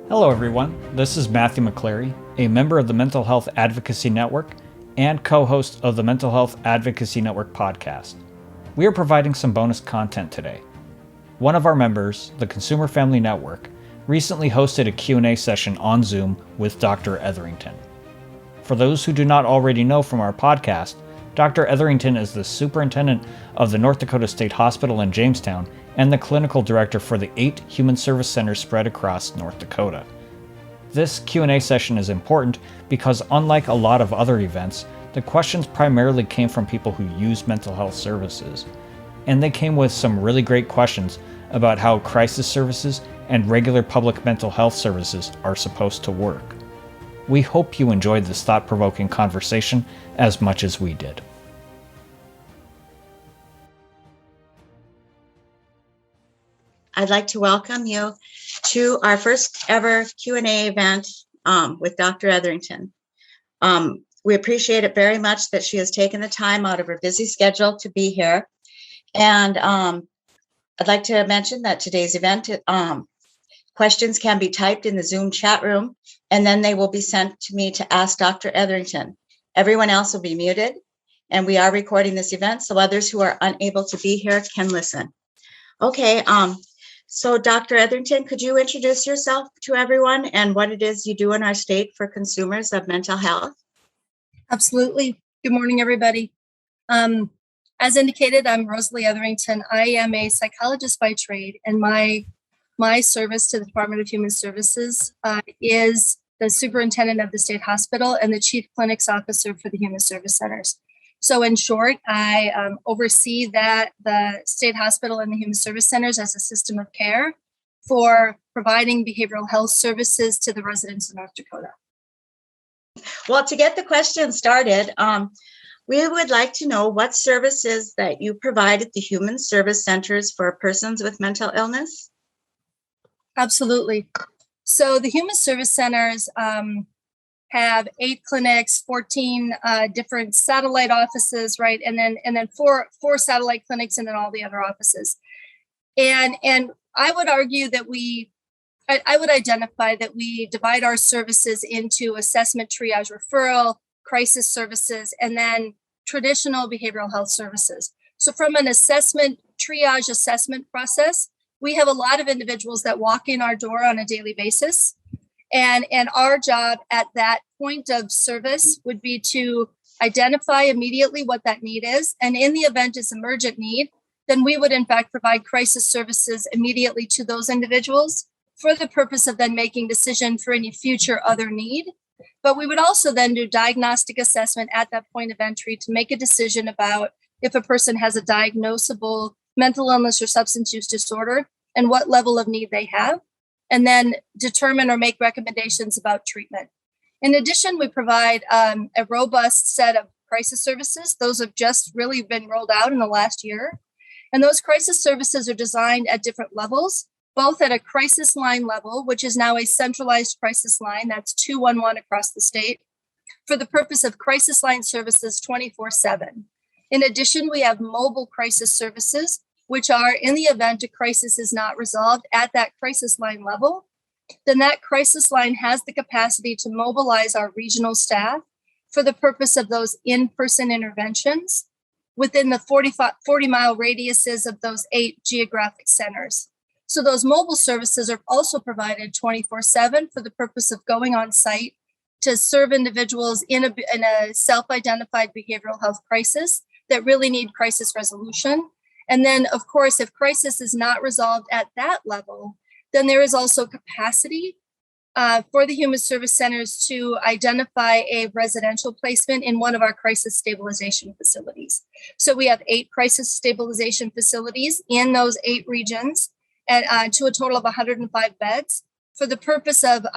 Hello, everyone. This is Matthew McCleary, a member of the Mental Health Advocacy Network and co-host of the Mental Health Advocacy Network podcast. We are providing some bonus content today. One of our members, the Consumer Family Network, recently hosted a Q&A session on Zoom with Dr. Etherington. For those who do not already know from our podcast, Dr. Etherington is the superintendent of the North Dakota State Hospital in Jamestown and the clinical director for the 8 human service centers spread across North Dakota. This Q&A session is important because, unlike a lot of other events, the questions primarily came from people who use mental health services, and they came with some really great questions about how crisis services and regular public mental health services are supposed to work. We hope you enjoyed this thought-provoking conversation as much as we did. I'd like to welcome you to our first ever Q&A event with Dr. Etherington. We appreciate it very much that she has taken the time out of her busy schedule to be here. And I'd like to mention that today's event, questions can be typed in the Zoom chat room, and then they will be sent to me to ask Dr. Etherington. Everyone else will be muted, and we are recording this event, so others who are unable to be here can listen. Okay, so Dr. Etherington, could you introduce yourself to everyone and what it is you do in our state for consumers of mental health? Absolutely. Good morning, everybody. As indicated, I'm Rosalie Etherington. I am a psychologist by trade, and my service to the Department of Human Services is the superintendent of the state hospital and the chief clinics officer for the human service centers. So in short, I oversee the state hospital and the human service centers as a system of care for providing behavioral health services to the residents of North Dakota. Well, to get the question started, we would like to know what services that you provide at the human service centers for persons with mental illness. Absolutely. So the human service centers have 8 clinics, 14 different satellite offices, right? And then four satellite clinics, and then all the other offices. And I would argue that I would identify that we divide our services into assessment, triage, referral, crisis services, and then traditional behavioral health services. So from an triage assessment process, we have a lot of individuals that walk in our door on a daily basis. And our job at that point of service would be to identify immediately what that need is. And in the event it's emergent need, then we would in fact provide crisis services immediately to those individuals for the purpose of then making decision for any future other need. But we would also then do diagnostic assessment at that point of entry to make a decision about if a person has a diagnosable mental illness or substance use disorder and what level of need they have, and then determine or make recommendations about treatment. In addition, we provide a robust set of crisis services. Those have just really been rolled out in the last year. And those crisis services are designed at different levels, both at a crisis line level, which is now a centralized crisis line, that's 211 across the state, for the purpose of crisis line services 24/7. In addition, we have mobile crisis services, which are in the event a crisis is not resolved at that crisis line level, then that crisis line has the capacity to mobilize our regional staff for the purpose of those in-person interventions within the 40-mile radiuses of those 8 geographic centers. So those mobile services are also provided 24/7 for the purpose of going on site to serve individuals in a self-identified behavioral health crisis that really need crisis resolution. And then, of course, if crisis is not resolved at that level, then there is also capacity for the human service centers to identify a residential placement in one of our crisis stabilization facilities. So we have 8 crisis stabilization facilities in those 8 regions, and to a total of 105 beds for the purpose of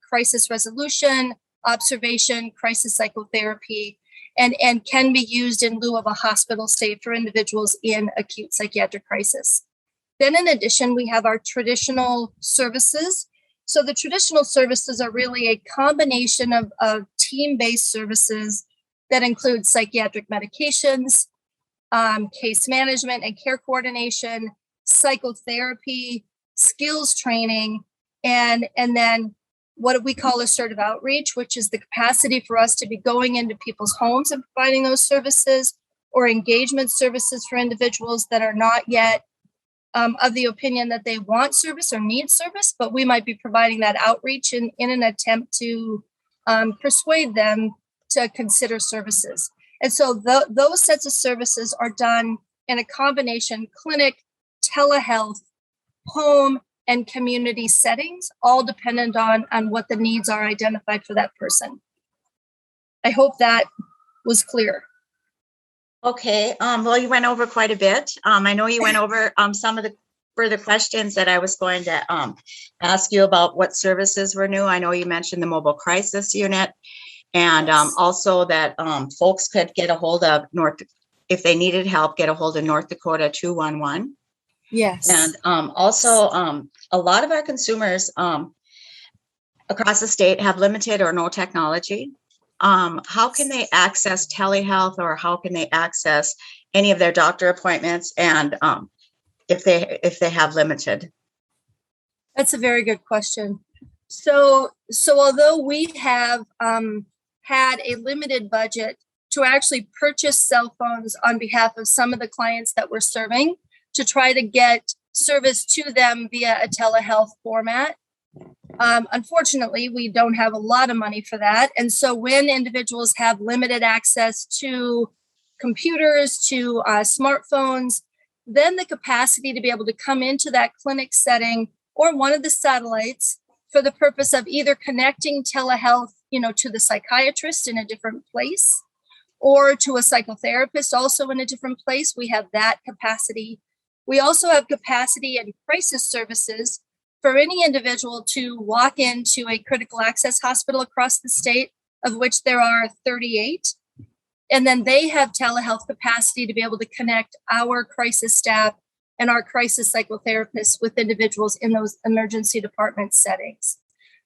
crisis resolution, observation, crisis psychotherapy, and can be used in lieu of a hospital stay for individuals in acute psychiatric crisis. Then in addition, we have our traditional services. So the traditional services are really a combination of team-based services that include psychiatric medications, case management and care coordination, psychotherapy, skills training, and then what we call assertive outreach, which is the capacity for us to be going into people's homes and providing those services, or engagement services for individuals that are not yet of the opinion that they want service or need service, but we might be providing that outreach in an attempt to persuade them to consider services. And so those sets of services are done in a combination clinic, telehealth, home, and community settings, all dependent on what the needs are identified for that person. I hope that was clear. Okay, well, you went over quite a bit. I know you went over some of the further questions that I was going to ask you about what services were new. I know you mentioned the mobile crisis unit, and Yes. also that folks could get a hold of if they needed help, get a hold of North Dakota 211. Yes. And also a lot of our consumers across the state have limited or no technology. How can they access telehealth, or how can they access any of their doctor appointments, and if they have limited? That's a very good question. So although we have had a limited budget to actually purchase cell phones on behalf of some of the clients that we're serving to try to get service to them via a telehealth format, unfortunately, we don't have a lot of money for that. And so when individuals have limited access to computers, to smartphones, then the capacity to be able to come into that clinic setting or one of the satellites for the purpose of either connecting telehealth, to the psychiatrist in a different place, or to a psychotherapist also in a different place. We have that capacity. We also have capacity and crisis services for any individual to walk into a critical access hospital across the state, of which there are 38. And then they have telehealth capacity to be able to connect our crisis staff and our crisis psychotherapists with individuals in those emergency department settings.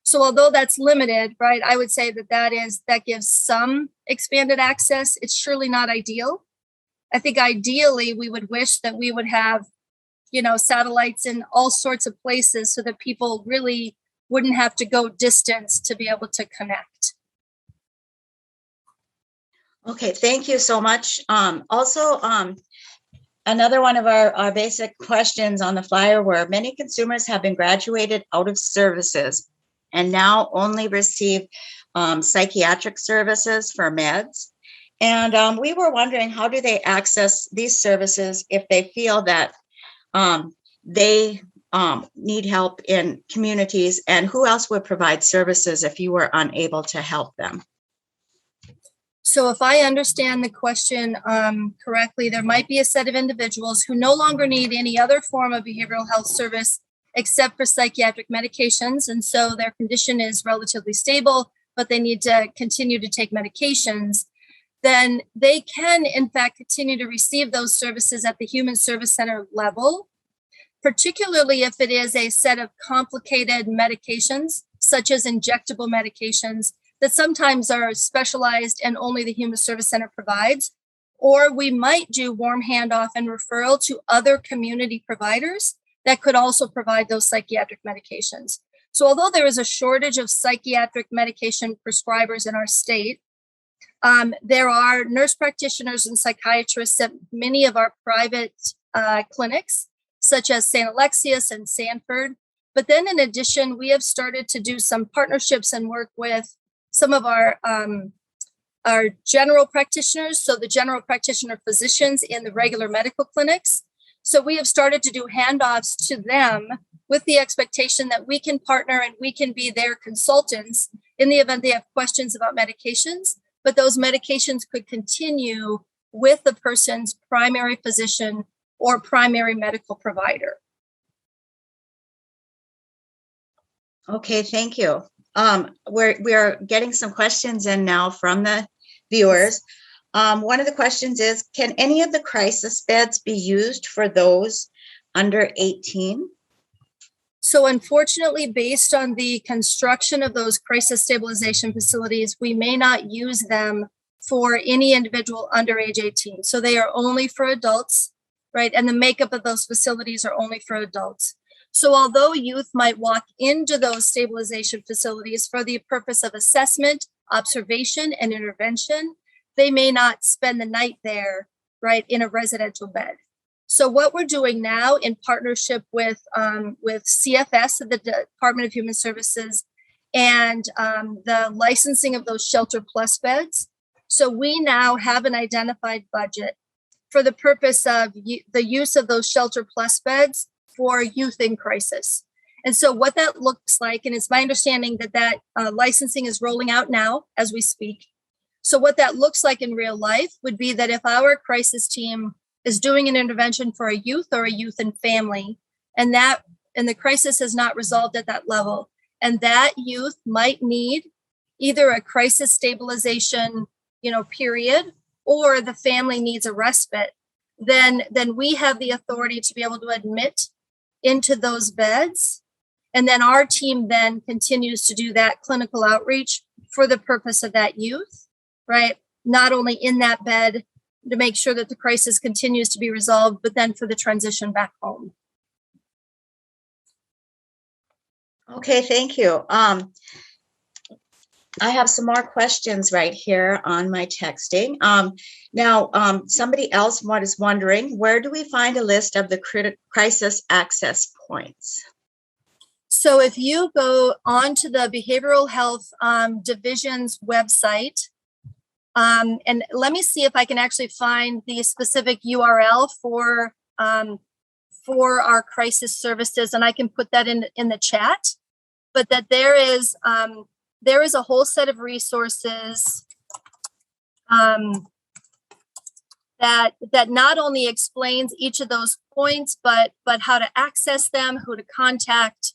So although that's limited, right, I would say that gives some expanded access. It's surely not ideal. I think ideally we would wish that we would have, satellites in all sorts of places so that people really wouldn't have to go distance to be able to connect. Okay, thank you so much. Also, another one of our basic questions on the flyer were many consumers have been graduated out of services and now only receive psychiatric services for meds. And we were wondering, how do they access these services if they feel that they need help in communities, and who else would provide services if you were unable to help them? So if I understand the question correctly, there might be a set of individuals who no longer need any other form of behavioral health service except for psychiatric medications. And so their condition is relatively stable, but they need to continue to take medications. Then they can, in fact, continue to receive those services at the Human Service Center level, particularly if it is a set of complicated medications, such as injectable medications, that sometimes are specialized and only the Human Service Center provides. Or we might do warm handoff and referral to other community providers that could also provide those psychiatric medications. So although there is a shortage of psychiatric medication prescribers in our state, there are nurse practitioners and psychiatrists at many of our private clinics, such as St. Alexius and Sanford. But then in addition, we have started to do some partnerships and work with some of our general practitioners, so the general practitioner physicians in the regular medical clinics. So we have started to do handoffs to them with the expectation that we can partner and we can be their consultants in the event they have questions about medications, but those medications could continue with the person's primary physician or primary medical provider. Okay, thank you. We are getting some questions in now from the viewers. One of the questions is, can any of the crisis beds be used for those under 18? So unfortunately, based on the construction of those crisis stabilization facilities, we may not use them for any individual under age 18. So they are only for adults, right? And the makeup of those facilities are only for adults. So although youth might walk into those stabilization facilities for the purpose of assessment, observation, and intervention, they may not spend the night there, right, in a residential bed. So what we're doing now in partnership with CFS, the Department of Human Services, and the licensing of those Shelter Plus beds. So we now have an identified budget for the purpose of the use of those Shelter Plus beds for youth in crisis. And so what that looks like, and it's my understanding that licensing is rolling out now as we speak. So what that looks like in real life would be that if our crisis team is doing an intervention for a youth or a youth and family, and the crisis has not resolved at that level, and that youth might need either a crisis stabilization, period, or the family needs a respite, then we have the authority to be able to admit into those beds. And then our team then continues to do that clinical outreach for the purpose of that youth, right? Not only in that bed to make sure that the crisis continues to be resolved, but then for the transition back home. Okay, thank you. I have some more questions right here on my texting. Now, somebody else is wondering, where do we find a list of the crisis access points? So if you go onto the Behavioral Health Division's website, and let me see if I can actually find the specific URL for our crisis services, and I can put that in the chat. But that there is a whole set of resources that not only explains each of those points, but how to access them, who to contact,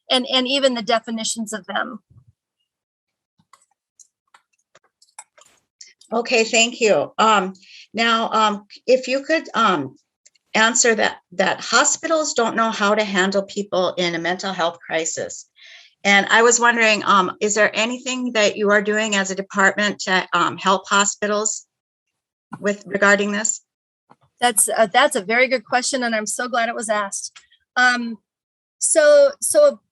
and even the definitions of them. Okay, thank you. Now, if you could answer that hospitals don't know how to handle people in a mental health crisis. And I was wondering, is there anything that you are doing as a department to help hospitals regarding this? That's a very good question, and I'm so glad it was asked. So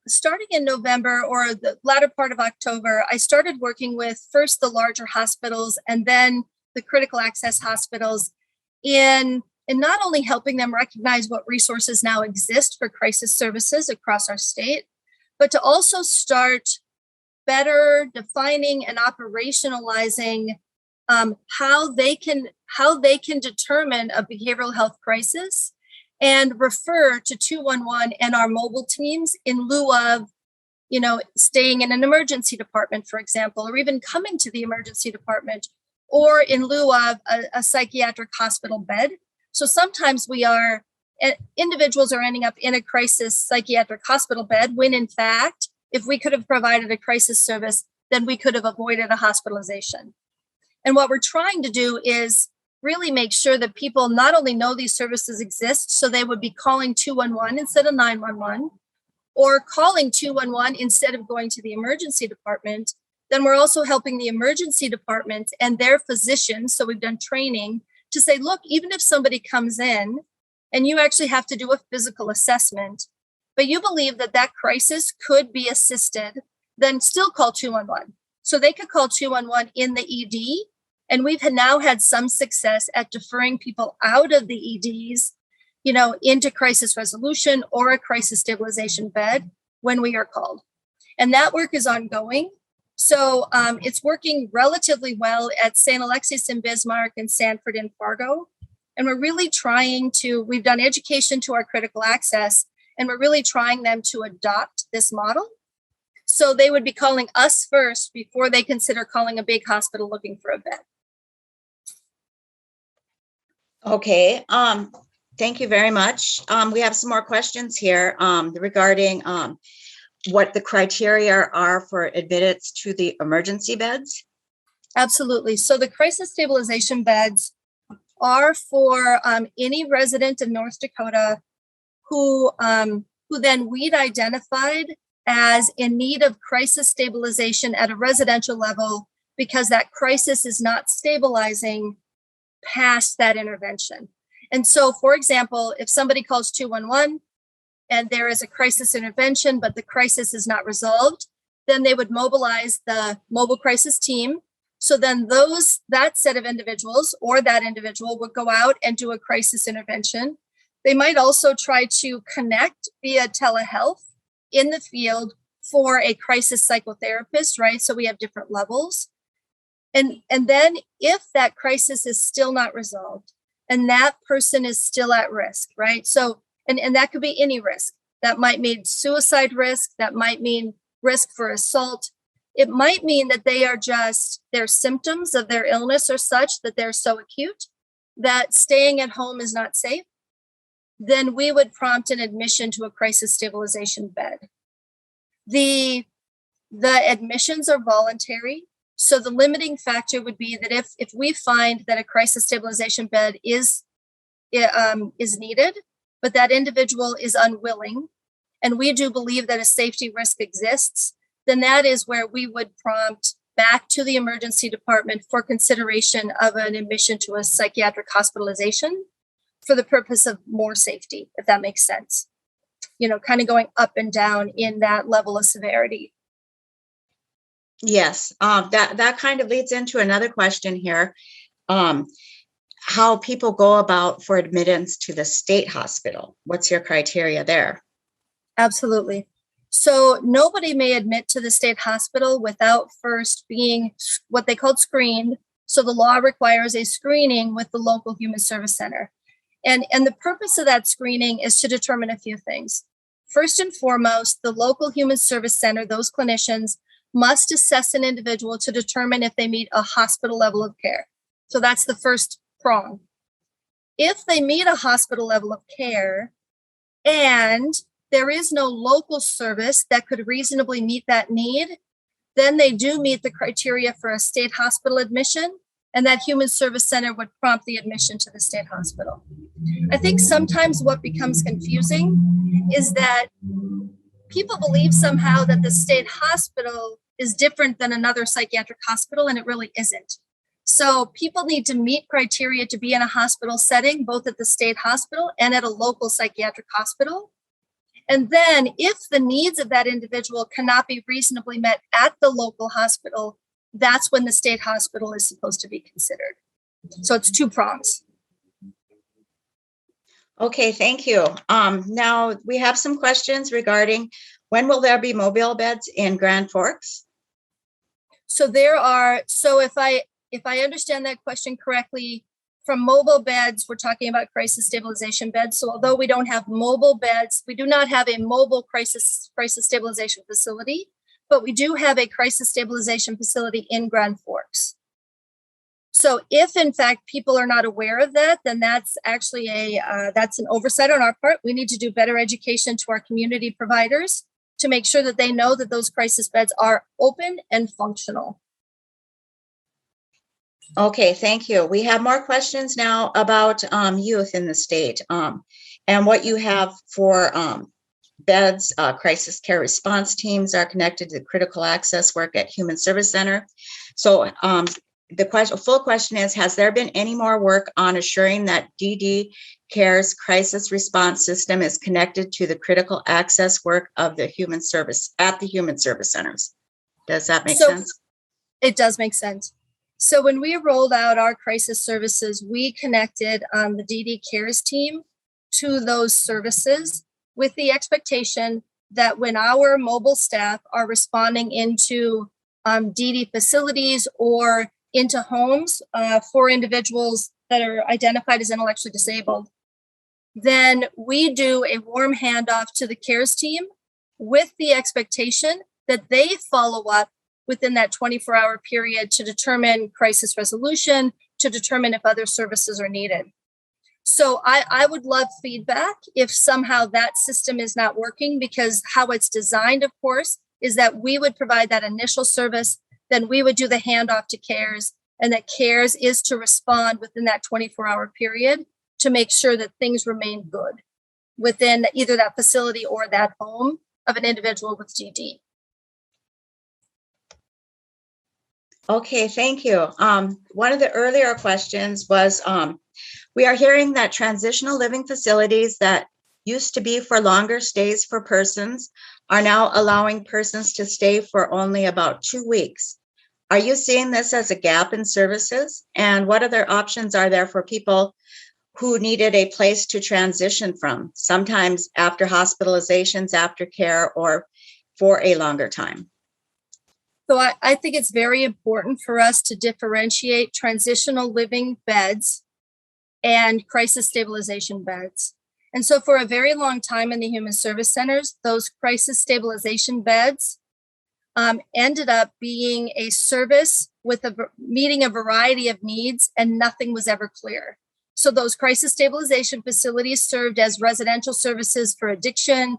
starting in November or the latter part of October, I started working with first the larger hospitals and then the critical access hospitals in not only helping them recognize what resources now exist for crisis services across our state, but to also start better defining and operationalizing how they can determine a behavioral health crisis and refer to 211 and our mobile teams in lieu of, staying in an emergency department, for example, or even coming to the emergency department, or in lieu of a psychiatric hospital bed. So sometimes individuals are ending up in a crisis psychiatric hospital bed when, in fact, if we could have provided a crisis service, then we could have avoided a hospitalization. And what we're trying to do is really make sure that people not only know these services exist, so they would be calling 211 instead of 911, or calling 211 instead of going to the emergency department. Then we're also helping the emergency department and their physicians. So we've done training to say, look, even if somebody comes in and you actually have to do a physical assessment, but you believe that crisis could be assisted, then still call 211. So they could call 211 in the ED. And we've now had some success at deferring people out of the EDs, into crisis resolution or a crisis stabilization bed when we are called. And that work is ongoing. So it's working relatively well at St. Alexius in Bismarck and Sanford in Fargo. And we're really we've done education to our critical access, and we're really trying them to adopt this model. So they would be calling us first before they consider calling a big hospital looking for a bed. Okay, thank you very much. We have some more questions here regarding what the criteria are for admittance to the emergency beds. Absolutely. So the crisis stabilization beds are for any resident of North Dakota who then we'd identified as in need of crisis stabilization at a residential level because that crisis is not stabilizing past that intervention. And so, for example, if somebody calls 211, and there is a crisis intervention, but the crisis is not resolved, then they would mobilize the mobile crisis team. So then that set of individuals or that individual would go out and do a crisis intervention. They might also try to connect via telehealth in the field for a crisis psychotherapist, right? So we have different levels. And then if that crisis is still not resolved and that person is still at risk, right? So, and that could be any risk. That might mean suicide risk. That might mean risk for assault. It might mean that their symptoms of their illness are such that they're so acute that staying at home is not safe. Then we would prompt an admission to a crisis stabilization bed. The admissions are voluntary. So the limiting factor would be that if we find that a crisis stabilization bed is needed, but that individual is unwilling, and we do believe that a safety risk exists, then that is where we would prompt back to the emergency department for consideration of an admission to a psychiatric hospitalization for the purpose of more safety, if that makes sense. Kind of going up and down in that level of severity. Yes, that kind of leads into another question here. How people go about for admittance to the state hospital. What's your criteria there? Absolutely. So nobody may admit to the state hospital without first being what they call screened. So the law requires a screening with the local human service center. And the purpose of that screening is to determine a few things. First and foremost, the local human service center, those clinicians, must assess an individual to determine if they meet a hospital level of care. So that's the first prong. If they meet a hospital level of care and there is no local service that could reasonably meet that need, then they do meet the criteria for a state hospital admission, and that human service center would prompt the admission to the state hospital. I think sometimes what becomes confusing is that people believe somehow that the state hospital is different than another psychiatric hospital, and it really isn't. So people need to meet criteria to be in a hospital setting, both at the state hospital and at a local psychiatric hospital. And then if the needs of that individual cannot be reasonably met at the local hospital, that's when the state hospital is supposed to be considered. So it's two prongs. Okay, thank you. Now we have some questions regarding when will there be mobile beds in Grand Forks? So if I understand that question correctly, from mobile beds, we're talking about crisis stabilization beds. So although we don't have mobile beds, we do not have a mobile crisis stabilization facility, but we do have a crisis stabilization facility in Grand Forks. So if in fact people are not aware of that, then that's actually that's an oversight on our part. We need to do better education to our community providers to make sure that they know that those crisis beds are open and functional. Okay, thank you. We have more questions now about youth in the state and what you have for beds. Crisis care response teams are connected to critical access work at Human Service Center. So the full question is, has there been any more work on assuring that DD Care's crisis response system is connected to the critical access work of the human service at the Human Service Centers? Does that make sense? It does make sense. So when we rolled out our crisis services, we connected the DD Cares team to those services with the expectation that when our mobile staff are responding into DD facilities or into homes for individuals that are identified as intellectually disabled, then we do a warm handoff to the Cares team with the expectation that they follow up within that 24-hour period to determine crisis resolution, to determine if other services are needed. So I would love feedback if somehow that system is not working, because how it's designed, of course, is that we would provide that initial service, then we would do the handoff to Cares, and that Cares is to respond within that 24-hour period to make sure that things remain good within either that facility or that home of an individual with DD. Okay, thank you. One of the earlier questions was, we are hearing that transitional living facilities that used to be for longer stays for persons are now allowing persons to stay for only about 2 weeks. Are you seeing this as a gap in services? And what other options are there for people who needed a place to transition from, sometimes after hospitalizations, aftercare, or for a longer time? So I think it's very important for us to differentiate transitional living beds and crisis stabilization beds. And so for a very long time in the human service centers, those crisis stabilization beds ended up being a service with meeting a variety of needs, and nothing was ever clear. So those crisis stabilization facilities served as residential services for addiction,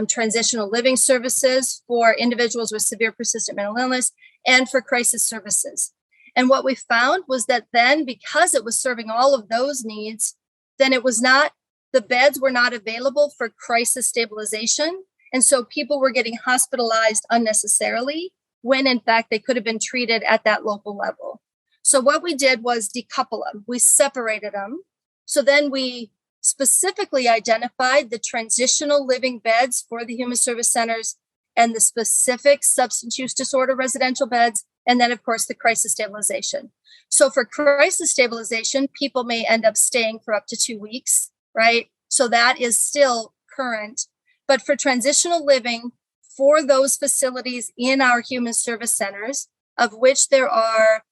transitional living services for individuals with severe persistent mental illness, and for crisis services. And what we found was that then, because it was serving all of those needs, then the beds were not available for crisis stabilization. And so people were getting hospitalized unnecessarily when in fact they could have been treated at that local level. So what we did was decouple them. We separated them. So then we specifically identified the transitional living beds for the human service centers and the specific substance use disorder residential beds, and then of course the crisis stabilization. So for crisis stabilization, people may end up staying for up to 2 weeks, right? So that is still current. But for transitional living, for those facilities in our human service centers, of which there are,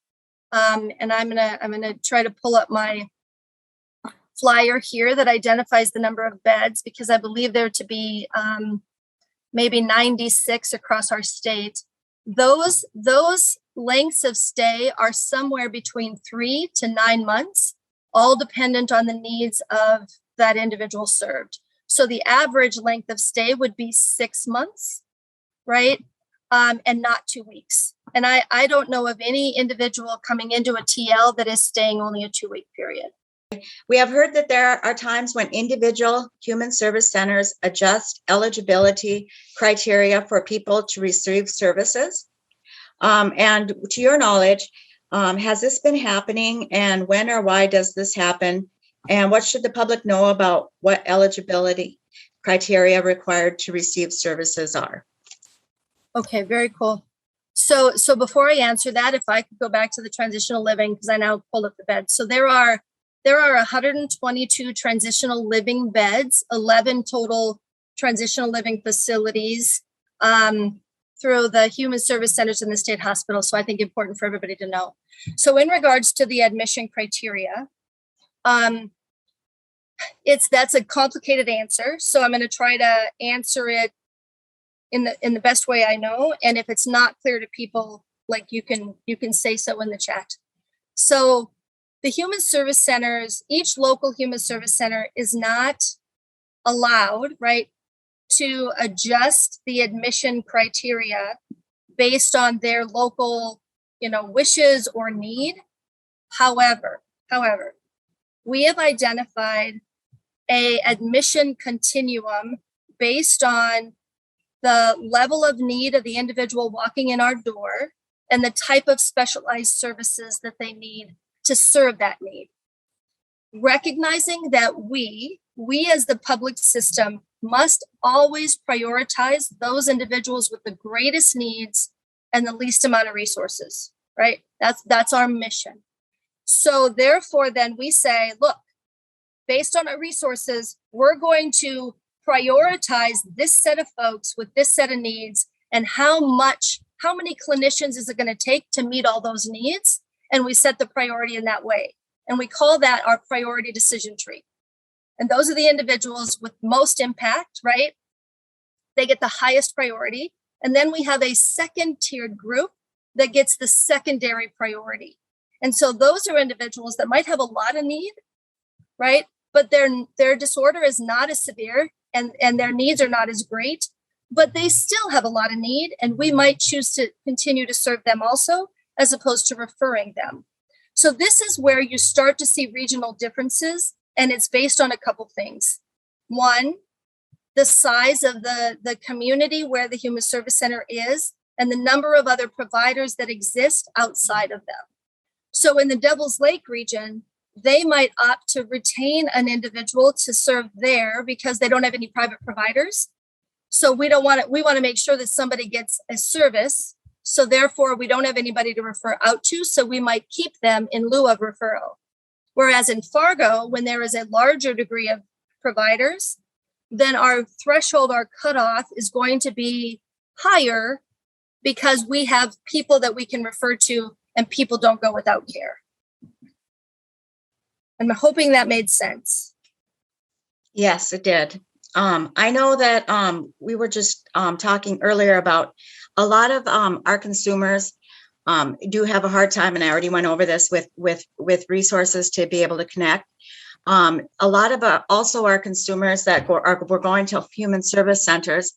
and I'm gonna try to pull up my flyer here that identifies the number of beds, because I believe there to be maybe 96 across our state. Those lengths of stay are somewhere between 3 to 9 months, all dependent on the needs of that individual served. So the average length of stay would be 6 months, right? And not 2 weeks. And I don't know of any individual coming into a TL that is staying only a 2-week period. We have heard that there are times when individual human service centers adjust eligibility criteria for people to receive services. And to your knowledge, has this been happening, and when or why does this happen? And what should the public know about what eligibility criteria required to receive services are? Okay, very cool. So before I answer that, if I could go back to the transitional living, because I now pulled up the bed. So there are 122 transitional living beds, 11 total transitional living facilities through the human service centers in the state hospital. So I think important for everybody to know. So in regards to the admission criteria, that's a complicated answer. So I'm going to try to answer it in the best way I know. And if it's not clear to people, like you can say so in the chat. So the human service centers, each local human service center is not allowed, right, to adjust the admission criteria based on their local, wishes or need. However, we have identified a admission continuum based on the level of need of the individual walking in our door and the type of specialized services that they need to serve that need. Recognizing that we as the public system must always prioritize those individuals with the greatest needs and the least amount of resources, right? That's our mission. So therefore, then we say, look, based on our resources, we're going to prioritize this set of folks with this set of needs, and how many clinicians is it going to take to meet all those needs? And we set the priority in that way. And we call that our priority decision tree. And those are the individuals with most impact, right? They get the highest priority. And then we have a second tiered group that gets the secondary priority. And so those are individuals that might have a lot of need, right? But their disorder is not as severe and their needs are not as great, but they still have a lot of need. And we might choose to continue to serve them also, as opposed to referring them. So this is where you start to see regional differences, and it's based on a couple things. One, the size of the community where the human service center is, and the number of other providers that exist outside of them. So in the Devil's Lake region, they might opt to retain an individual to serve there because they don't have any private providers. So we want to make sure that somebody gets a service. So therefore, we don't have anybody to refer out to. So we might keep them in lieu of referral. Whereas in Fargo, when there is a larger degree of providers, then our threshold, our cutoff is going to be higher because we have people that we can refer to and people don't go without care. I'm hoping that made sense. Yes, it did. I know that we were just talking earlier about a lot of our consumers do have a hard time, and I already went over this with resources to be able to connect. A lot of also our consumers that we're going to human service centers,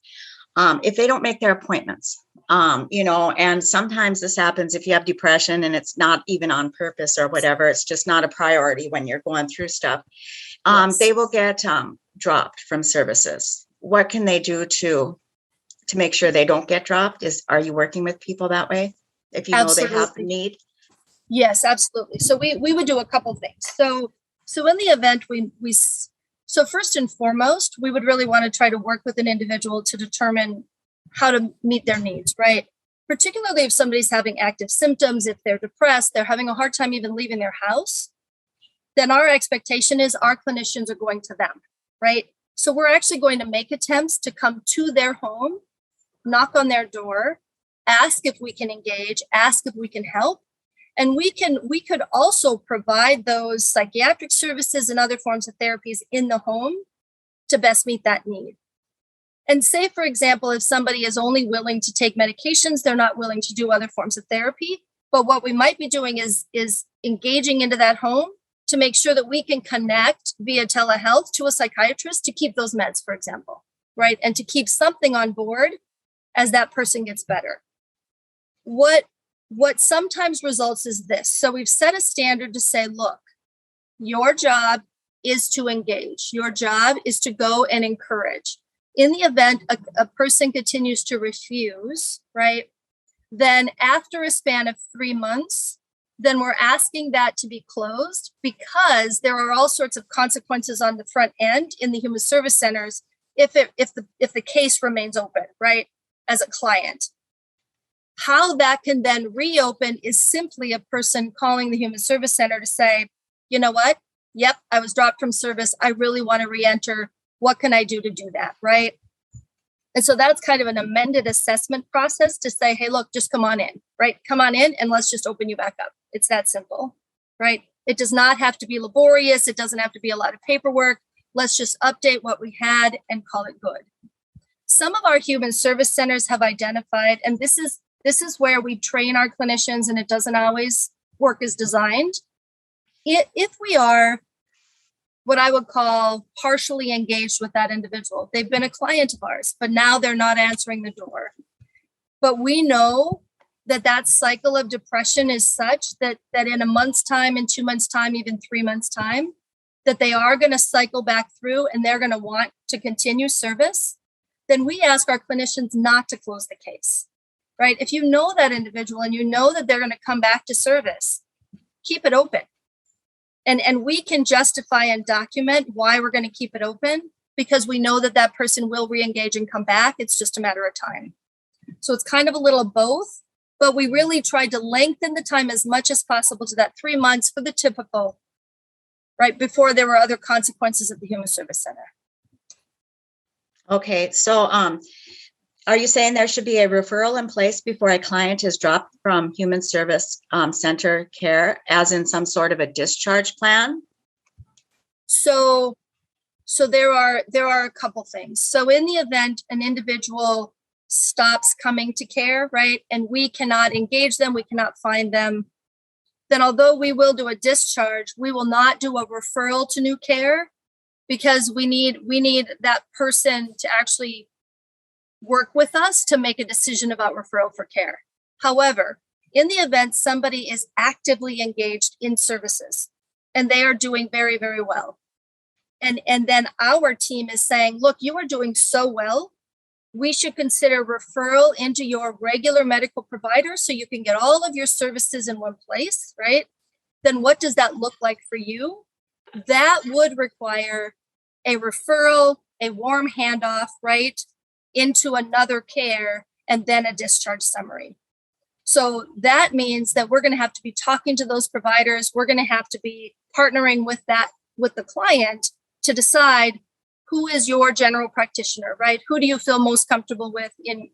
if they don't make their appointments, and sometimes this happens if you have depression and it's not even on purpose or whatever, it's just not a priority when you're going through stuff. Yes. They will get dropped from services. What can they do to make sure they don't get dropped? Are you working with people that way? If you know they have the need? Yes, absolutely. So we would do a couple of things. So in the event so first and foremost, we would really want to try to work with an individual to determine how to meet their needs, right? Particularly if somebody's having active symptoms, if they're depressed, they're having a hard time even leaving their house, then our expectation is our clinicians are going to them, right? So we're actually going to make attempts to come to their home, knock on their door, ask if we can engage, ask if we can help. And we could also provide those psychiatric services and other forms of therapies in the home to best meet that need. And say, for example, if somebody is only willing to take medications, they're not willing to do other forms of therapy. But what we might be doing is engaging into that home to make sure that we can connect via telehealth to a psychiatrist to keep those meds, for example, right? And to keep something on board as that person gets better. What sometimes results is this. So we've set a standard to say, look, your job is to engage. Your job is to go and encourage. In the event a person continues to refuse, right, then after a span of 3 months, then we're asking that to be closed because there are all sorts of consequences on the front end in the human service centers if the case remains open, right, as a client. How that can then reopen is simply a person calling the human service center to say, you know what? Yep, I was dropped from service. I really want to re-enter. What can I do to do that, right? And so that's kind of an amended assessment process to say, hey, look, just come on in, right? Come on in and let's just open you back up. It's that simple, right? It does not have to be laborious. It doesn't have to be a lot of paperwork. Let's just update what we had and call it good. Some of our human service centers have identified, and this is where we train our clinicians and it doesn't always work as designed. If we are what I would call partially engaged with that individual, they've been a client of ours, but now they're not answering the door. But we know that cycle of depression is such that in a month's time, in 2 months' time, even 3 months' time, that they are going to cycle back through and they're going to want to continue service, then we ask our clinicians not to close the case. Right? If you know that individual and you know that they're going to come back to service, keep it open. And we can justify and document why we're going to keep it open because we know that person will re-engage and come back. It's just a matter of time. So it's kind of a little of both, but we really tried to lengthen the time as much as possible to that 3 months for the typical, right? Before there were other consequences at the Human Service Center. Okay, so are you saying there should be a referral in place before a client is dropped from human service center care, as in some sort of a discharge plan? So there are a couple things. So in the event an individual stops coming to care, right, and we cannot engage them, we cannot find them, then although we will do a discharge, we will not do a referral to new care because we need that person to actually work with us to make a decision about referral for care. However, in the event somebody is actively engaged in services and they are doing very, very well, and then our team is saying, look, you are doing so well, we should consider referral into your regular medical provider so you can get all of your services in one place, right? then what does that look like for you? That would require a referral, a warm handoff, right, into another care, and then a discharge summary. So that means that we're going to have to be talking to those providers. We're going to have to be partnering with the client to decide who is your general practitioner, right? Who do you feel most comfortable with in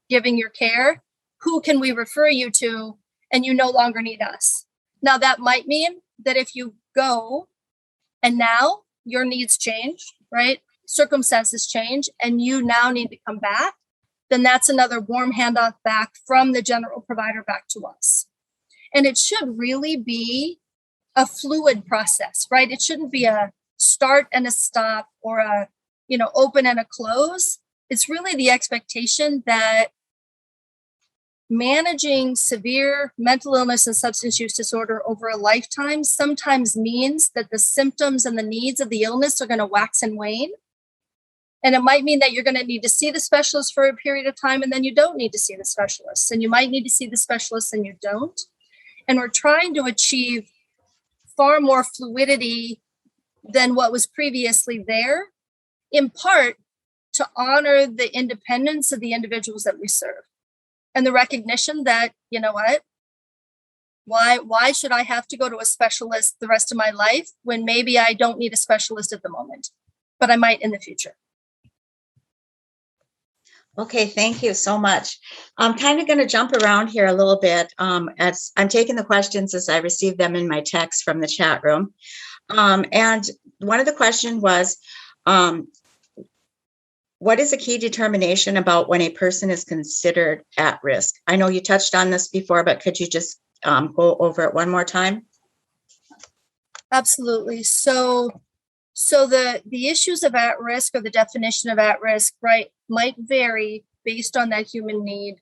giving your care? Who can we refer you to? And you no longer need us. Now, that might mean that if you go and now your needs change, right? Circumstances change, and you now need to come back, then that's another warm handoff back from the general provider back to us. And it should really be a fluid process, right? It shouldn't be a start and a stop or a, open and a close. It's really the expectation that managing severe mental illness and substance use disorder over a lifetime sometimes means that the symptoms and the needs of the illness are going to wax and wane. And it might mean that you're going to need to see the specialist for a period of time, and then you don't need to see the specialist. And you might need to see the specialist and you don't. And we're trying to achieve far more fluidity than what was previously there, in part to honor the independence of the individuals that we serve. And the recognition that, you know what, why should I have to go to a specialist the rest of my life when maybe I don't need a specialist at the moment, but I might in the future? Okay, thank you so much. I'm kind of going to jump around here a little bit as I'm taking the questions as I receive them in my text from the chat room. And one of the questions was, what is a key determination about when a person is considered at risk? I know you touched on this before, but could you just go over it one more time? Absolutely. So the issues of at risk, or the definition of at risk, right, might vary based on that human need.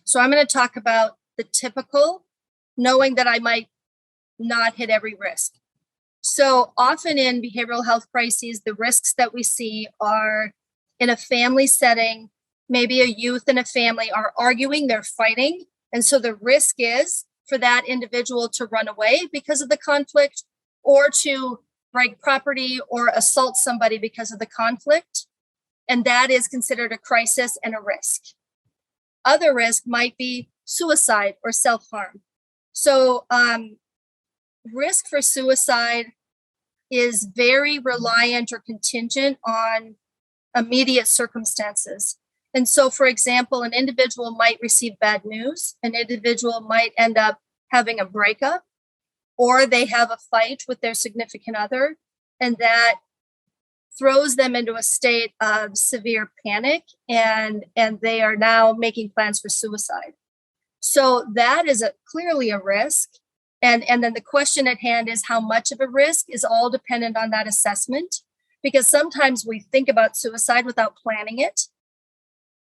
So I'm going to talk about the typical, knowing that I might not hit every risk. So often in behavioral health crises, the risks that we see are in a family setting. Maybe a youth and a family are arguing, they're fighting. And so the risk is for that individual to run away because of the conflict, or to break property or assault somebody because of the conflict. And that is considered a crisis and a risk. Other risk might be suicide or self-harm. So risk for suicide is very reliant or contingent on immediate circumstances. And so, for example, an individual might receive bad news. An individual might end up having a breakup, or they have a fight with their significant other, and that throws them into a state of severe panic, and they are now making plans for suicide. So that is clearly a risk. And then the question at hand is, how much of a risk is all dependent on that assessment, because sometimes we think about suicide without planning it.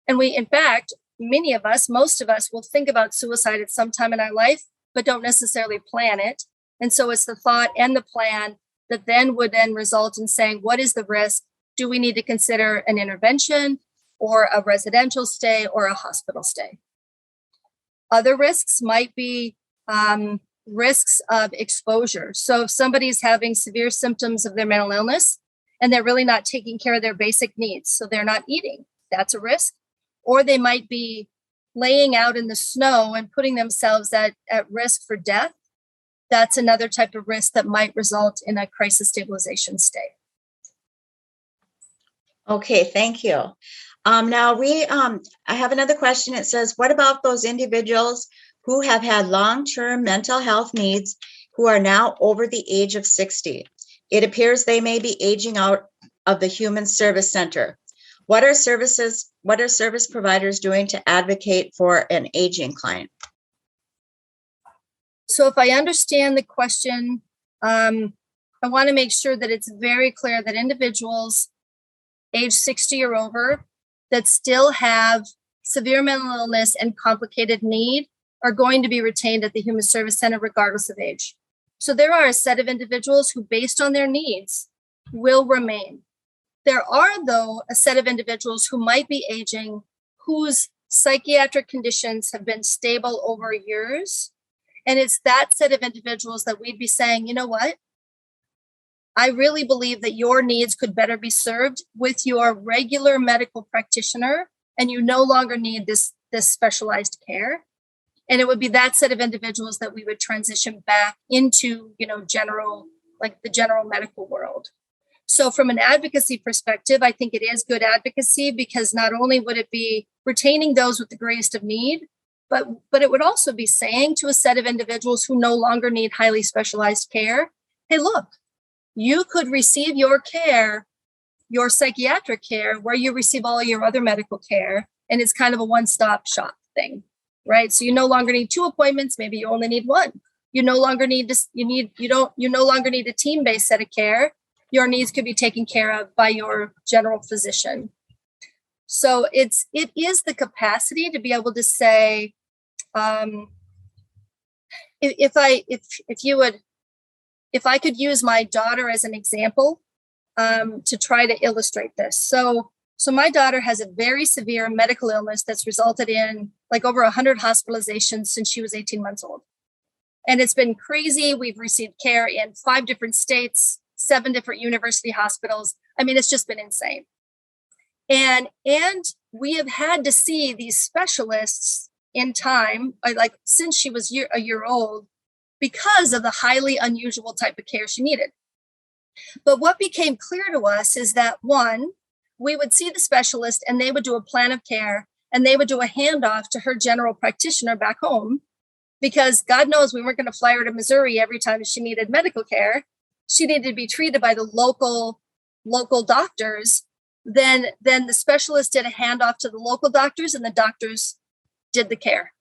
And in fact, many of us, most of us will think about suicide at some time in our life, but don't necessarily plan it. And so it's the thought and the plan that would result in saying, what is the risk? Do we need to consider an intervention or a residential stay or a hospital stay? Other risks might be risks of exposure. So if somebody's having severe symptoms of their mental illness and they're really not taking care of their basic needs, so they're not eating, that's a risk. Or they might be laying out in the snow and putting themselves at risk for death. That's another type of risk that might result in a crisis stabilization stay. Okay, thank you. Now I have another question. It says, what about those individuals who have had long-term mental health needs who are now over the age of 60? It appears they may be aging out of the Human Service Center. What are service providers doing to advocate for an aging client? So if I understand the question, I want to make sure that it's very clear that individuals age 60 or over that still have severe mental illness and complicated need are going to be retained at the Human Service Center regardless of age. So there are a set of individuals who, based on their needs, will remain. There are, though, a set of individuals who might be aging, whose psychiatric conditions have been stable over years, And it's that set of individuals that we'd be saying, you know what? I really believe that your needs could better be served with your regular medical practitioner, and you no longer need this specialized care. And it would be that set of individuals that we would transition back into, general, like the general medical world. So from an advocacy perspective, I think it is good advocacy, because not only would it be retaining those with the greatest of need, but it would also be saying to a set of individuals who no longer need highly specialized care, hey, look, you could receive your care, your psychiatric care, where you receive all your other medical care. And it's kind of a one-stop shop thing, right? So you no longer need 2 appointments. Maybe you only need 1. You no longer need you no longer need a team-based set of care. Your needs could be taken care of by your general physician. So it is the capacity to be able to say, if I could use my daughter as an example, to try to illustrate this. So my daughter has a very severe medical illness that's resulted in like over 100 hospitalizations since she was 18 months old. And it's been crazy. We've received care in 5 different states, 7 different university hospitals. I mean, it's just been insane. And we have had to see these specialists in time, like since she was a year old, because of the highly unusual type of care she needed. But what became clear to us is that, one, we would see the specialist and they would do a plan of care, and they would do a handoff to her general practitioner back home, because God knows we weren't going to fly her to Missouri every time she needed medical care. She needed to be treated by the local doctors. Then the specialist did a handoff to the local doctors, and the doctors did the care.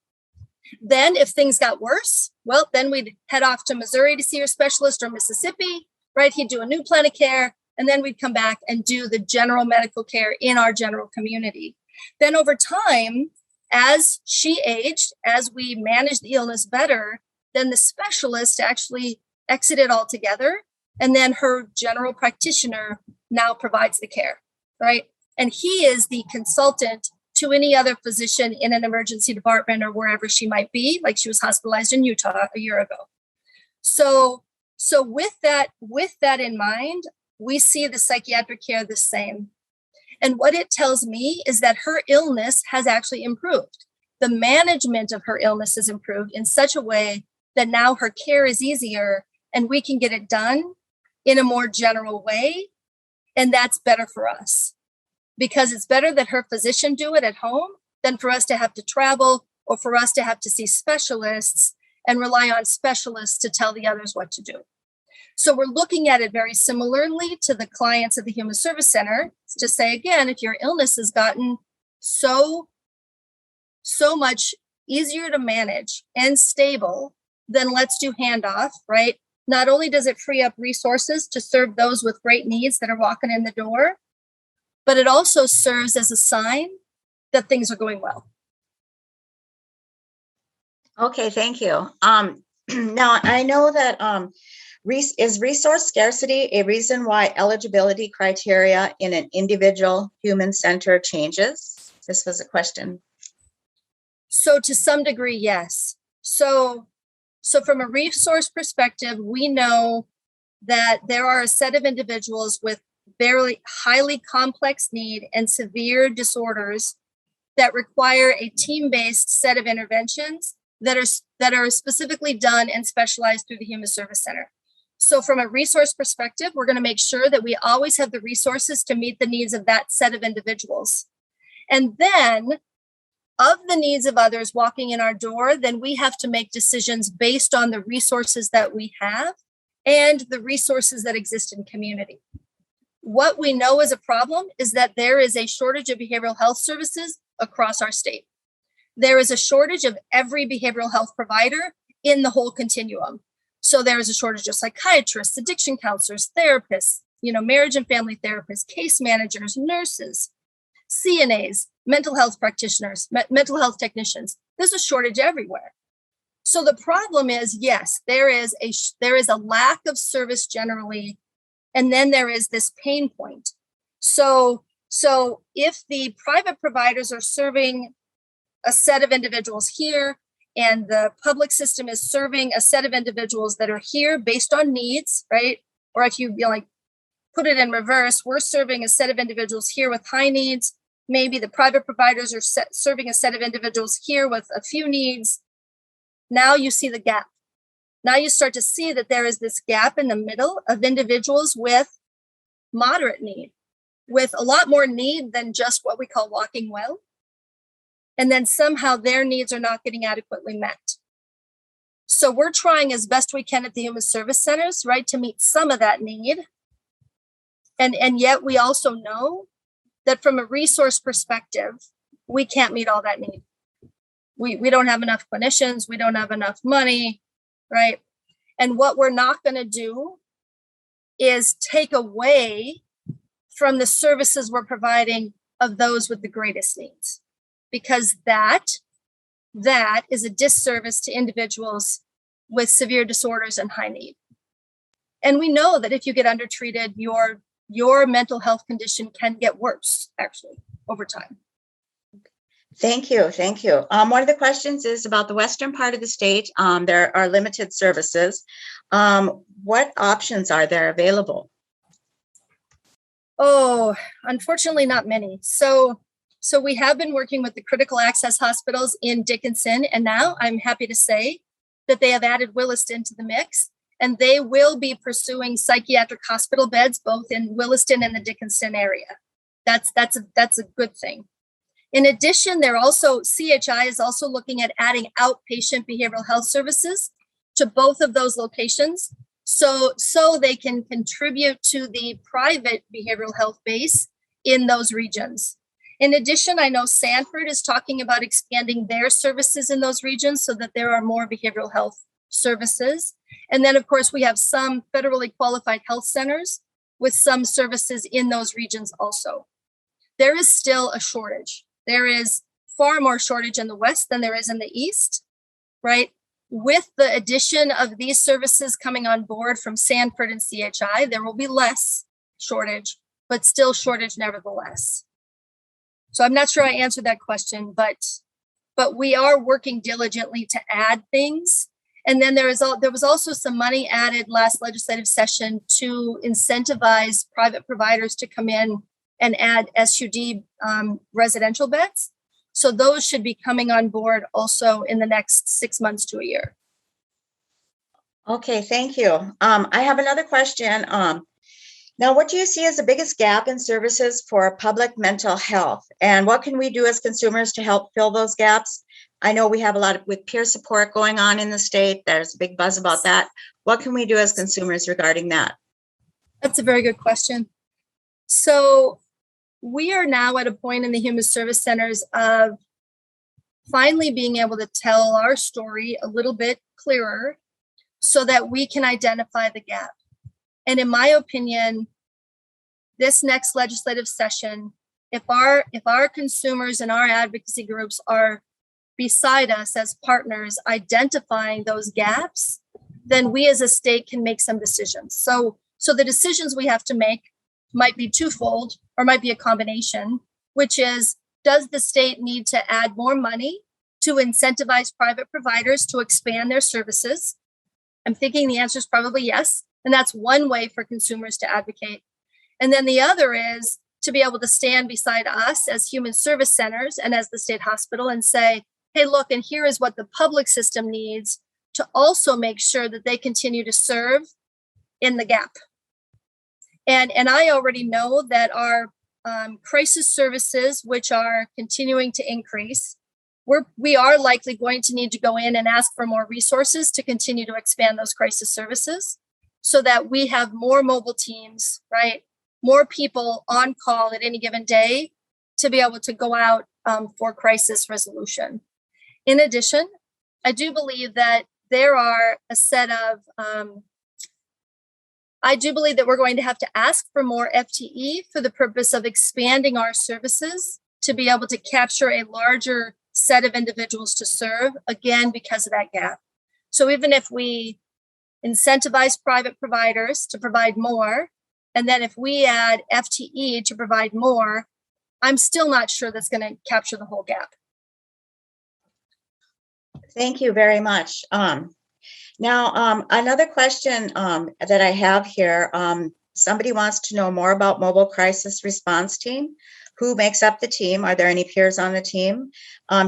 Then if things got worse, well, then we'd head off to Missouri to see her specialist, or Mississippi, right? He'd do a new plan of care, and then we'd come back and do the general medical care in our general community. Then over time, as she aged, as we managed the illness better, then the specialist actually exited altogether, and then her general practitioner now provides the care, right? And he is the consultant to any other physician in an emergency department or wherever she might be, like she was hospitalized in Utah a year ago. So with that in mind, we see the psychiatric care the same. And what it tells me is that her illness has actually improved. The management of her illness has improved in such a way that now her care is easier, and we can get it done in a more general way. And that's better for us, because it's better that her physician do it at home than for us to have to travel, or for us to have to see specialists and rely on specialists to tell the others what to do. So we're looking at it very similarly to the clients at the Human Service Center to say, again, if your illness has gotten so much easier to manage and stable, then let's do handoff, right? Not only does it free up resources to serve those with great needs that are walking in the door, but it also serves as a sign that things are going well. Okay, thank you. Now, I know that is resource scarcity a reason why eligibility criteria in an individual human center changes? This was a question. So to some degree, yes. So from a resource perspective, we know that there are a set of individuals with very highly complex need and severe disorders that require a team-based set of interventions that are specifically done and specialized through the Human Service Center. So from a resource perspective, we're going to make sure that we always have the resources to meet the needs of that set of individuals. And then of the needs of others walking in our door, then we have to make decisions based on the resources that we have and the resources that exist in community. What we know is a problem is that there is a shortage of behavioral health services across our state. There is a shortage of every behavioral health provider in the whole continuum. So there is a shortage of psychiatrists, addiction counselors, therapists, marriage and family therapists, case managers, nurses, CNAs, mental health practitioners, mental health technicians. There's a shortage everywhere. So the problem is, yes, there is a lack of service generally, and then there is this pain point. So if the private providers are serving a set of individuals here, and the public system is serving a set of individuals that are here based on needs, right? Or if you like put it in reverse, we're serving a set of individuals here with high needs. Maybe the private providers are serving a set of individuals here with a few needs. Now you see the gap. Now you start to see that there is this gap in the middle of individuals with moderate need, with a lot more need than just what we call walking well. And then somehow their needs are not getting adequately met. So we're trying as best we can at the Human Service Centers, right, to meet some of that need. And yet we also know that from a resource perspective, we can't meet all that need. We don't have enough clinicians, we don't have enough money, right? And what we're not going to do is take away from the services we're providing of those with the greatest needs, because that is a disservice to individuals with severe disorders and high need. And we know that if you get undertreated, your mental health condition can get worse, actually, over time. Thank you. Thank you. One of the questions is about the western part of the state. There are limited services. What options are there available? Oh, unfortunately, not many. So we have been working with the critical access hospitals in Dickinson, and now I'm happy to say that they have added Williston to the mix, and they will be pursuing psychiatric hospital beds both in Williston and the Dickinson area. That's a good thing. In addition, CHI is also looking at adding outpatient behavioral health services to both of those locations, so they can contribute to the private behavioral health base in those regions. In addition, I know Sanford is talking about expanding their services in those regions so that there are more behavioral health services. And then, of course, we have some federally qualified health centers with some services in those regions also. There is still a shortage. There is far more shortage in the West than there is in the East, right? With the addition of these services coming on board from Sanford and CHI, there will be less shortage, but still shortage nevertheless. So I'm not sure I answered that question, but we are working diligently to add things. And then there was also some money added last legislative session to incentivize private providers to come in and add SUD residential beds. So those should be coming on board also in the next 6 months to a year. Okay, thank you. I have another question. Now, what do you see as the biggest gap in services for public mental health? And what can we do as consumers to help fill those gaps? I know we have a lot with peer support going on in the state. There's a big buzz about that. What can we do as consumers regarding that? That's a very good question. So we are now at a point in the Human Service Centers of finally being able to tell our story a little bit clearer so that we can identify the gap. And in my opinion, this next legislative session, if our consumers and our advocacy groups are beside us as partners identifying those gaps, then we as a state can make some decisions. So the decisions we have to make might be twofold or might be a combination, which is, does the state need to add more money to incentivize private providers to expand their services? I'm thinking the answer is probably yes. And that's one way for consumers to advocate. And then the other is to be able to stand beside us as Human Service Centers and as the state hospital and say, hey, look, and here is what the public system needs to also make sure that they continue to serve in the gap. And I already know that our crisis services, which are continuing to increase, we are likely going to need to go in and ask for more resources to continue to expand those crisis services so that we have more mobile teams, right? More people on call at any given day to be able to go out for crisis resolution. In addition, I do believe that there are a set of, I do believe that we're going to have to ask for more FTE for the purpose of expanding our services to be able to capture a larger set of individuals to serve, again, because of that gap. So even if we incentivize private providers to provide more, and then if we add FTE to provide more, I'm still not sure that's going to capture the whole gap. Thank you very much. Now, another question that I have here, somebody wants to know more about Mobile Crisis Response Team. Who makes up the team? Are there any peers on the team?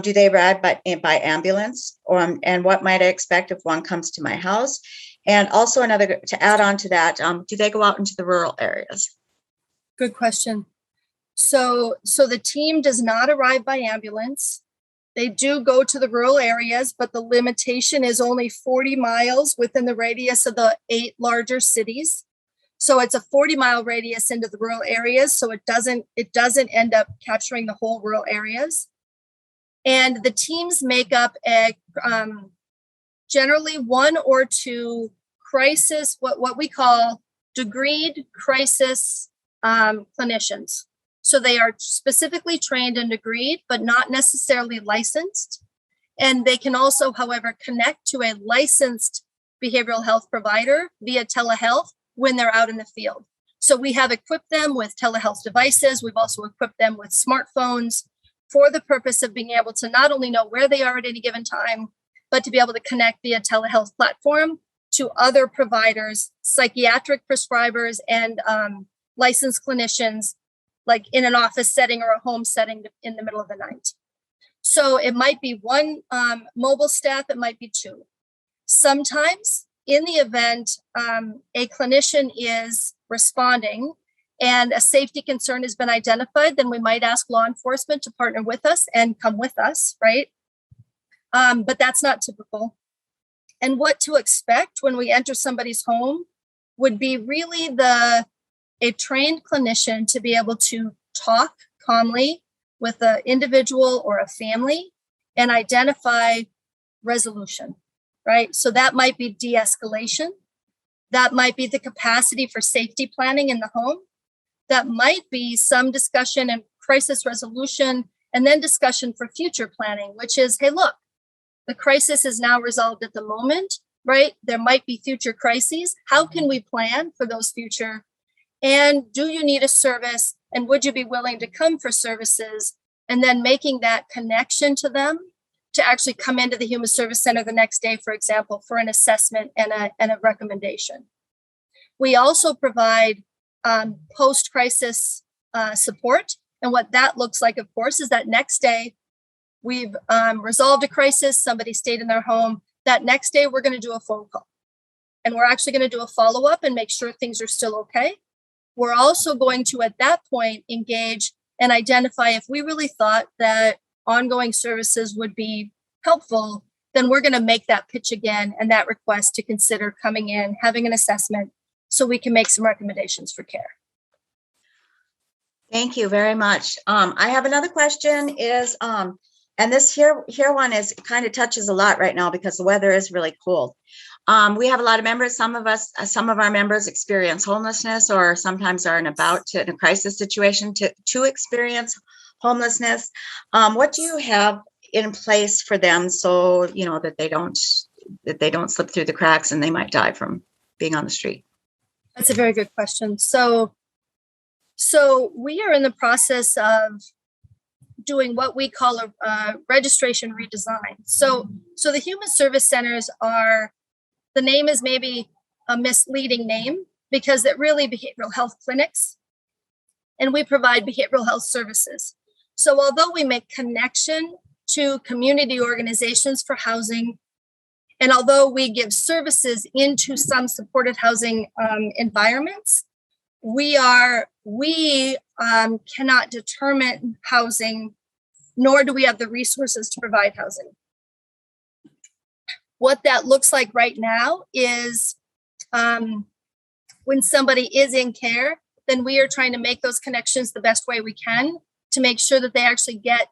Do they ride by ambulance? And what might I expect if one comes to my house? And also to add on to that, do they go out into the rural areas? Good question. So the team does not arrive by ambulance. They do go to the rural areas, but the limitation is only 40 miles within the radius of the 8 larger cities. So it's a 40-mile radius into the rural areas. So it doesn't end up capturing the whole rural areas. And the teams make up generally 1 or 2 crisis, what we call degreed crisis clinicians. So they are specifically trained and degreed, but not necessarily licensed. And they can also, however, connect to a licensed behavioral health provider via telehealth when they're out in the field. So we have equipped them with telehealth devices. We've also equipped them with smartphones for the purpose of being able to not only know where they are at any given time, but to be able to connect via telehealth platform to other providers, psychiatric prescribers, and licensed clinicians, like in an office setting or a home setting in the middle of the night. So it might be 1 mobile staff, it might be 2. Sometimes in the event a clinician is responding and a safety concern has been identified, then we might ask law enforcement to partner with us and come with us, right? But that's not typical. And what to expect when we enter somebody's home would be really a trained clinician to be able to talk calmly with an individual or a family and identify resolution, right? So that might be de-escalation. That might be the capacity for safety planning in the home. That might be some discussion and crisis resolution, and then discussion for future planning, which is, hey, look, the crisis is now resolved at the moment, right? There might be future crises. How can we plan for those future? And do you need a service? And would you be willing to come for services? And then making that connection to them to actually come into the Human Service Center the next day, for example, for an assessment and a recommendation. We also provide post-crisis support. And what that looks like, of course, is that next day we've resolved a crisis, somebody stayed in their home. That next day we're going to do a phone call. And we're actually going to do a follow-up and make sure things are still okay. We're also going to, at that point, engage and identify if we really thought that ongoing services would be helpful, then we're going to make that pitch again and that request to consider coming in, having an assessment so we can make some recommendations for care. Thank you very much. I have another question is, and this here one is kind of touches a lot right now because the weather is really cold. We have a lot of members. Some of our members experience homelessness or sometimes are in a crisis situation to experience homelessness. What do you have in place for them so that they don't slip through the cracks and they might die from being on the street? That's a very good question. So we are in the process of doing what we call a registration redesign. So the Human Service Centers the name is maybe a misleading name because it really behavioral health clinics, and we provide behavioral health services. So although we make connection to community organizations for housing, and although we give services into some supported housing environments, we cannot determine housing, nor do we have the resources to provide housing. What that looks like right now is when somebody is in care, then we are trying to make those connections the best way we can to make sure that they actually get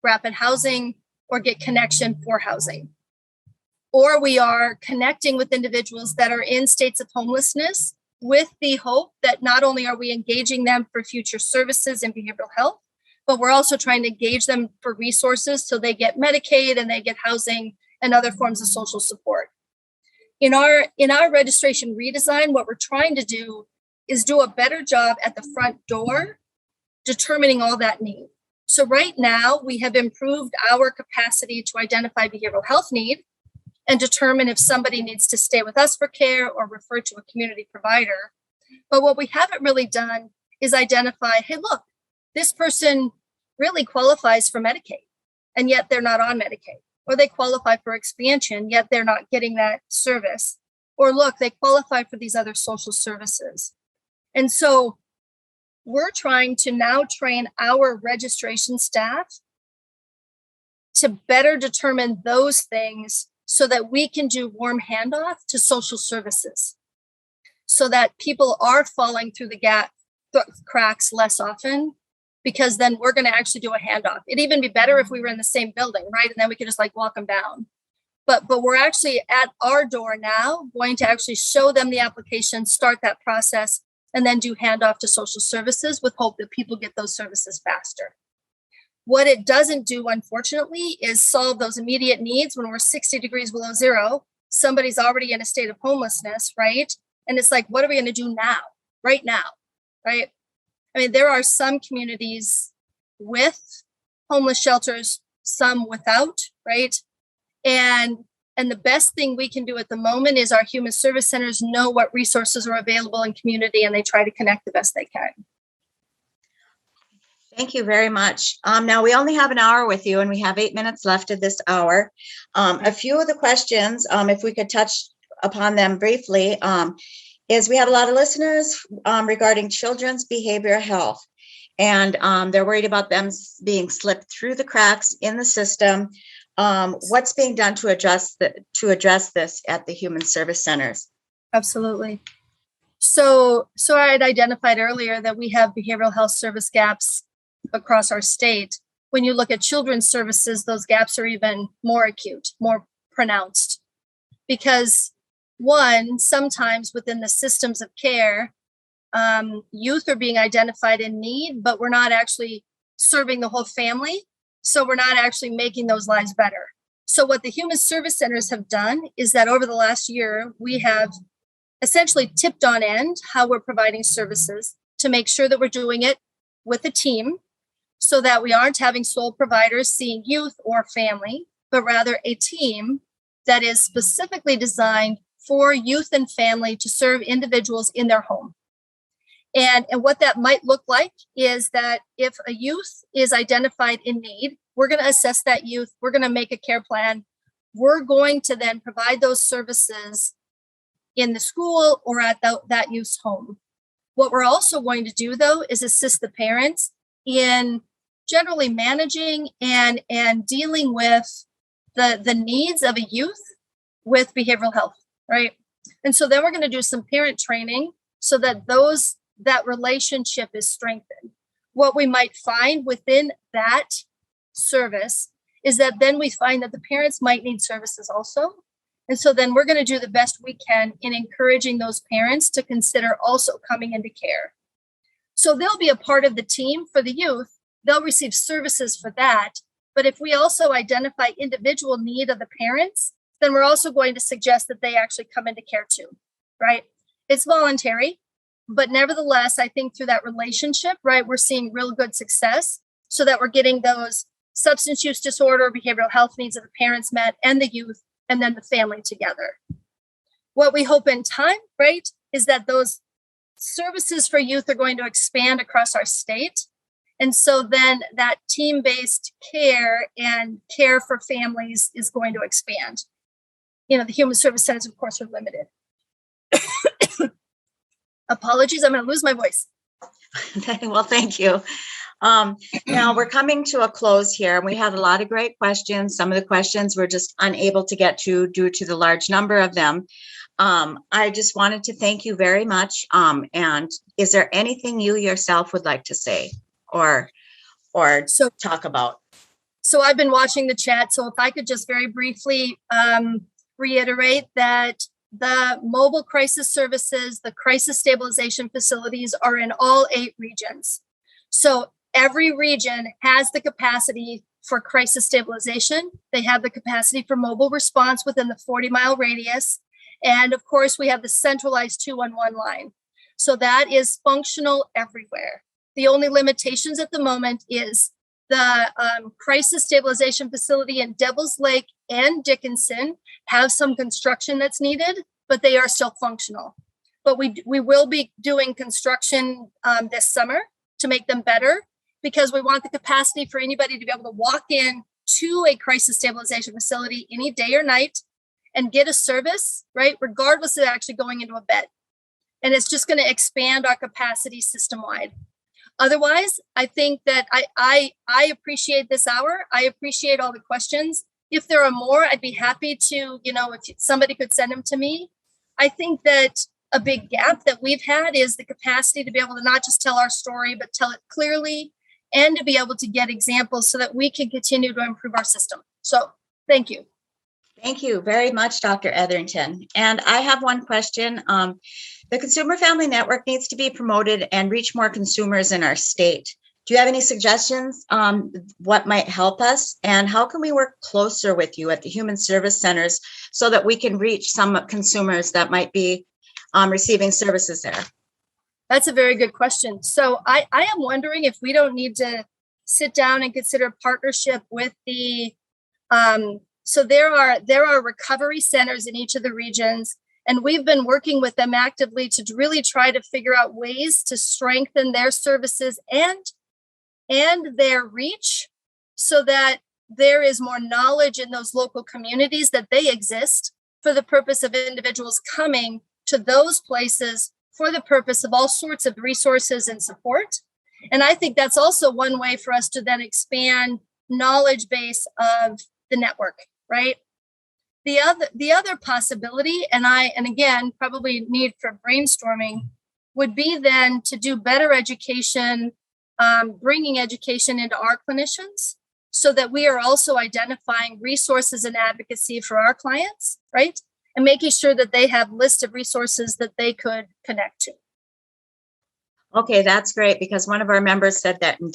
rapid housing or get connection for housing. Or we are connecting with individuals that are in states of homelessness with the hope that not only are we engaging them for future services in behavioral health, but we're also trying to engage them for resources so they get Medicaid and they get housing and other forms of social support. In our registration redesign, what we're trying to do is do a better job at the front door, determining all that need. So right now, we have improved our capacity to identify behavioral health need and determine if somebody needs to stay with us for care or refer to a community provider. But what we haven't really done is identify, hey, look, this person really qualifies for Medicaid, and yet they're not on Medicaid. Or they qualify for expansion, yet they're not getting that service. Or look, they qualify for these other social services. And so we're trying to now train our registration staff to better determine those things so that we can do warm handoff to social services, so that people are falling through the cracks less often, because then we're going to actually do a handoff. It'd even be better if we were in the same building, right? And then we could just like walk them down. But we're actually at our door now going to actually show them the application, start that process, and then do handoff to social services with hope that people get those services faster. What it doesn't do, unfortunately, is solve those immediate needs when we're 60 degrees below zero. Somebody's already in a state of homelessness, right? And it's like, what are we going to do now, right now, right? I mean, there are some communities with homeless shelters, some without, right? And the best thing we can do at the moment is our human service centers know what resources are available in community, and they try to connect the best they can. Thank you very much. Now we only have an hour with you, and we have 8 minutes left of this hour. A few of the questions, if we could touch upon them briefly, is we have a lot of listeners regarding children's behavioral health, and they're worried about them being slipped through the cracks in the system. What's being done to address this at the human service centers? Absolutely. So I had identified earlier that we have behavioral health service gaps across our state. When you look at children's services, those gaps are even more acute, more pronounced, because one, sometimes within the systems of care, youth are being identified in need, but we're not actually serving the whole family. So we're not actually making those lives better. So what the human service centers have done is that over the last year, we have essentially tipped on end how we're providing services to make sure that we're doing it with a team, so that we aren't having sole providers seeing youth or family, but rather a team that is specifically designed for youth and family to serve individuals in their home. And what that might look like is that if a youth is identified in need, we're going to assess that youth. We're going to make a care plan. We're going to then provide those services in the school or at that youth's home. What we're also going to do, though, is assist the parents in generally managing and dealing with the needs of a youth with behavioral health, right? And so then we're going to do some parent training so that that relationship is strengthened. What we might find within that service is that then we find that the parents might need services also. And so then we're going to do the best we can in encouraging those parents to consider also coming into care. So they'll be a part of the team for the youth. They'll receive services for that. But if we also identify individual need of the parents, then we're also going to suggest that they actually come into care too, right? It's voluntary, but nevertheless, I think through that relationship, right, we're seeing real good success so that we're getting those substance use disorder, behavioral health needs of the parents met and the youth, and then the family together. What we hope in time, right, is that those services for youth are going to expand across our state. And so then that team-based care and care for families is going to expand. You know, the human service centers, of course, are limited. Apologies, I'm going to lose my voice. Well, thank you. Now we're coming to a close here. We had a lot of great questions. Some of the questions we're just unable to get to due to the large number of them. I just wanted to thank you very much. And is there anything you yourself would like to say or talk about? So I've been watching the chat. So if I could just very briefly reiterate that the mobile crisis services, the crisis stabilization facilities are in all 8 regions. So every region has the capacity for crisis stabilization. They have the capacity for mobile response within the 40-mile radius. And of course, we have the centralized 211 line. So that is functional everywhere. The only limitations at the moment is The crisis stabilization facility in Devils Lake and Dickinson have some construction that's needed, but they are still functional. But we will be doing construction this summer to make them better, because we want the capacity for anybody to be able to walk in to a crisis stabilization facility any day or night and get a service, right, regardless of actually going into a bed. And it's just going to expand our capacity system-wide. Otherwise, I think that I appreciate this hour. I appreciate all the questions. If there are more, I'd be happy to, if somebody could send them to me. I think that a big gap that we've had is the capacity to be able to not just tell our story, but tell it clearly, and to be able to get examples so that we can continue to improve our system. So thank you. Thank you very much, Dr. Etherington. And I have one question. The Consumer Family Network needs to be promoted and reach more consumers in our state. Do you have any suggestions what might help us? And how can we work closer with you at the Human Service Centers so that we can reach some consumers that might be receiving services there? That's a very good question. So I am wondering if we don't need to sit down and consider partnership with the, so there are recovery centers in each of the regions, and we've been working with them actively to really try to figure out ways to strengthen their services and their reach, so that there is more knowledge in those local communities that they exist for the purpose of individuals coming to those places for the purpose of all sorts of resources and support. And I think that's also one way for us to then expand knowledge base of the network, right? The other possibility, and again, probably need for brainstorming, would be then to do better education, bringing education into our clinicians, so that we are also identifying resources and advocacy for our clients, right? And making sure that they have lists of resources that they could connect to. Okay, that's great, because one of our members said that in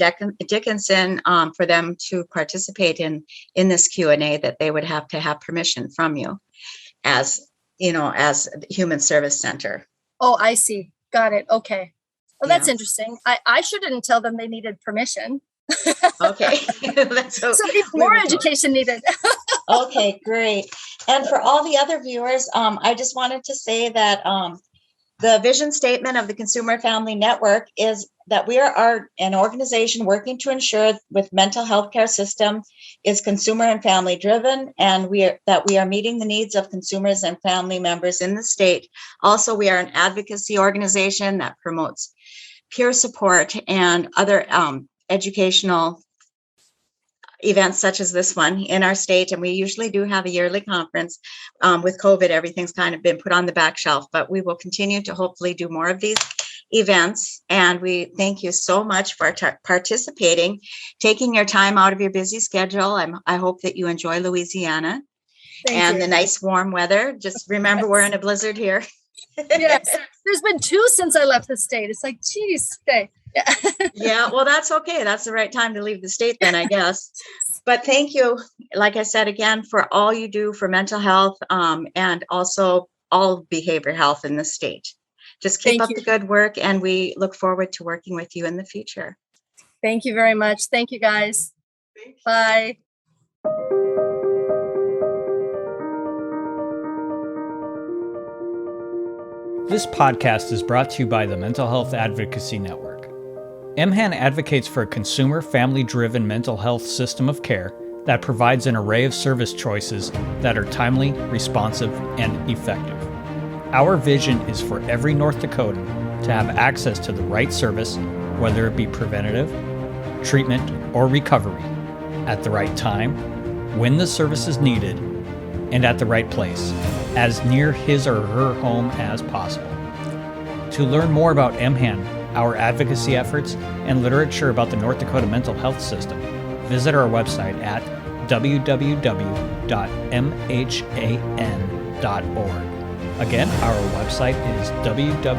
Dickinson, for them to participate in this Q&A, that they would have to have permission from you as the Human Service Center. Oh, I see. Got it. Okay. Well, that's Yeah. interesting. I shouldn't tell them they needed permission. Okay. So more education needed. Okay, great. And for all the other viewers, I just wanted to say that the vision statement of the Consumer Family Network is that we are an organization working to ensure with mental health care system is consumer and family driven, and we are meeting the needs of consumers and family members in the state. Also, we are an advocacy organization that promotes peer support and other educational events such as this one in our state. And we usually do have a yearly conference. With COVID, everything's kind of been put on the back shelf, but we will continue to hopefully do more of these events. And we thank you so much for participating, taking your time out of your busy schedule. I hope that you enjoy Louisiana and the nice warm weather. Just remember, we're in a blizzard here. Yes, there's been 2 since I left the state. It's like, geez, okay. Yeah. Yeah, well, that's okay. That's the right time to leave the state then, I guess. But thank you, like I said, again, for all you do for mental health and also all behavioral health in the state. Just keep up the good work, and we look forward to working with you in the future. Thank you very much. Thank you, guys. Bye. This podcast is brought to you by the Mental Health Advocacy Network. MHAN advocates for a consumer, family-driven mental health system of care that provides an array of service choices that are timely, responsive, and effective. Our vision is for every North Dakotan to have access to the right service, whether it be preventative, treatment, or recovery, at the right time, when the service is needed, and at the right place, as near his or her home as possible. To learn more about MHAN, our advocacy efforts, and literature about the North Dakota mental health system, visit our website at www.mhan.org. Again, our website is www.mhan.org.